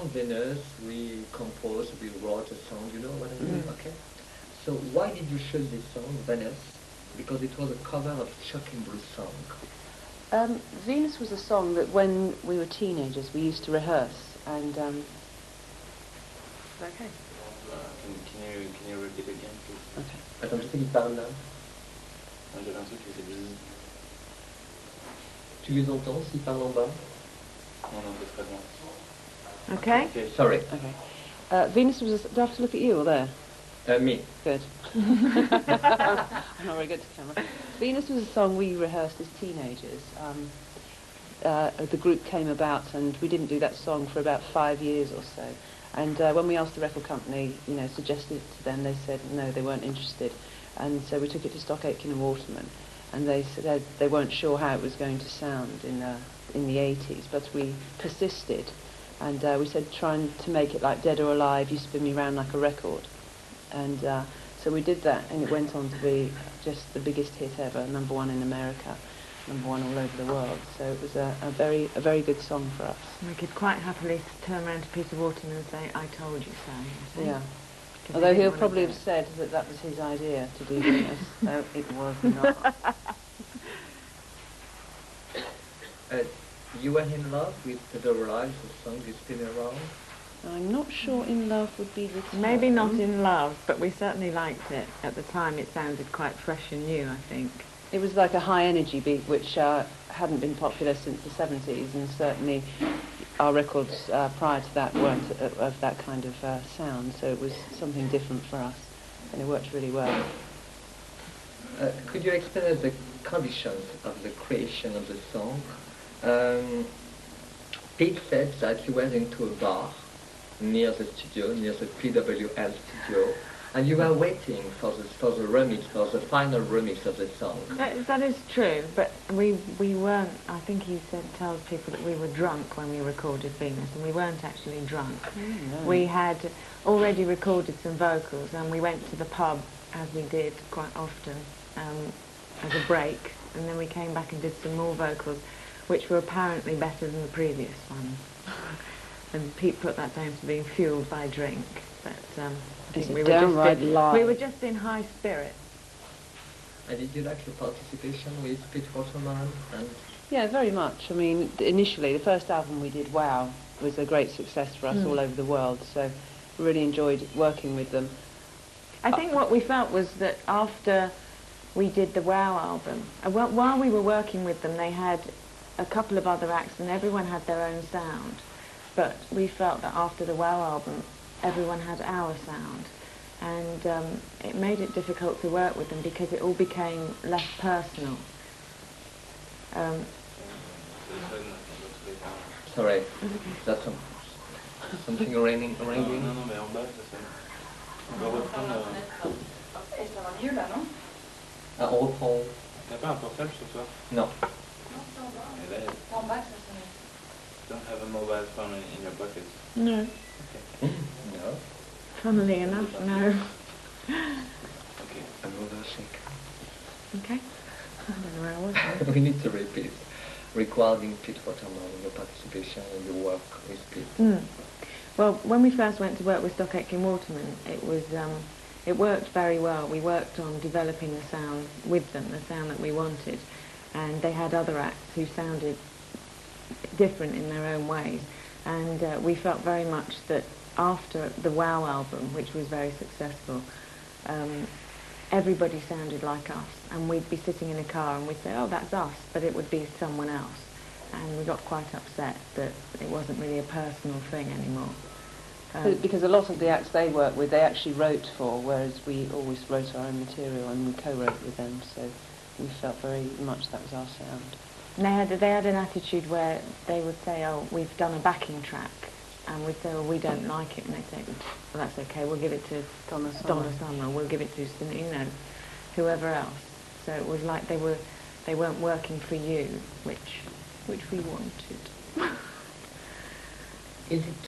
song Venus, we composed, we wrote a song, you know what I mean? Okay. So why did you choose this song, Venus? Because it was a cover of Chuck and Blues song. Venus was a song that when we were teenagers we used to rehearse, and okay. Can you repeat again, please? Okay. Attends, tu sais qu'il parle là. J'avais un truc qui faisait bzzz. Tu les entends s'ils parlent en bas? Non, non, c'est très bien. Okay. Okay, sorry. Okay. Venus was do I have to look at you or there? Me. Good. I'm not very good to camera. Venus was a song we rehearsed as teenagers. The group came about and we didn't do that song for about 5 years or so. And when we asked the record company, suggested it to them, they said no, they weren't interested. And so we took it to Stock Aitken and Waterman, and they said they weren't sure how it was going to sound in the 80s, but we persisted. And we said, trying to make it like Dead or Alive, You Spin Me Round Like a Record. And so we did that, and it went on to be just the biggest hit ever, #1 in America, #1 all over the world. So it was a very good song for us. We could quite happily turn around to Peter Waterman and say, I told you so. You see? Yeah. Although he'll probably have said that that was his idea to do Venus. No, it was not. You were in love with the Rise, the song You Spin Around? I'm not sure in love would be the term. Maybe not in love, but we certainly liked it. At the time it sounded quite fresh and new, I think. It was like a high energy beat which hadn't been popular since the 70s, and certainly our records prior to that weren't of that kind of sound, so it was something different for us, and it worked really well. Could you explain the conditions of the creation of the song? Pete said that you went into a bar near the studio, near the PWL studio, and you were waiting for the remix, for the final remix of the song. That is true, but we weren't. I think he tells people that we were drunk when we recorded Venus, and we weren't actually drunk. No. We had already recorded some vocals, and we went to the pub, as we did quite often, as a break, and then we came back and did some more vocals, which were apparently better than the previous ones. And Pete put that down to being fueled by drink, but I think we were just in high spirits. And did you like your participation with Pete Waterman? Yeah, very much. I mean, initially, the first album we did, Wow, was a great success for us all over the world, so we really enjoyed working with them. I think what we felt was that after we did the Wow album, while we were working with them, they had a couple of other acts and everyone had their own sound. But we felt that after the Wow album, everyone had our sound. And it made it difficult to work with them because it all became less personal. Sorry, that's something ringing. Non, mais en bas, ça sonne. On va reprendre... Et ça va mieux là, non? Ah, on reprend. T'as pas un portable sur toi? Non. Non, c'est en bas. Et là, C'est en bas que ça sonne. don't have a mobile phone in your pocket. No. Okay. No. Funnily enough, no. Okay. Another shake. Okay. I don't know where I was then. We need to repeat. Recording Pete Waterman, your participation and your work with Pete. Well, when we first went to work with Stock Aitken Waterman, it worked very well. We worked on developing the sound with them, the sound that we wanted, and they had other acts who sounded different in their own ways, and we felt very much that after the Wow album, which was very successful, everybody sounded like us, and we'd be sitting in a car and we'd say, oh, that's us, but it would be someone else, and we got quite upset that it wasn't really a personal thing anymore. Because a lot of the acts they worked with, they actually wrote for, whereas we always wrote our own material and we co-wrote with them, so we felt very much that was our sound. And they had an attitude where they would say, oh, we've done a backing track, and we'd say, well, we don't like it, and they'd say, well, that's okay, we'll give it to Donna Summer, we'll give it to, whoever else. So it was like they weren't working for you, which we wanted. Is it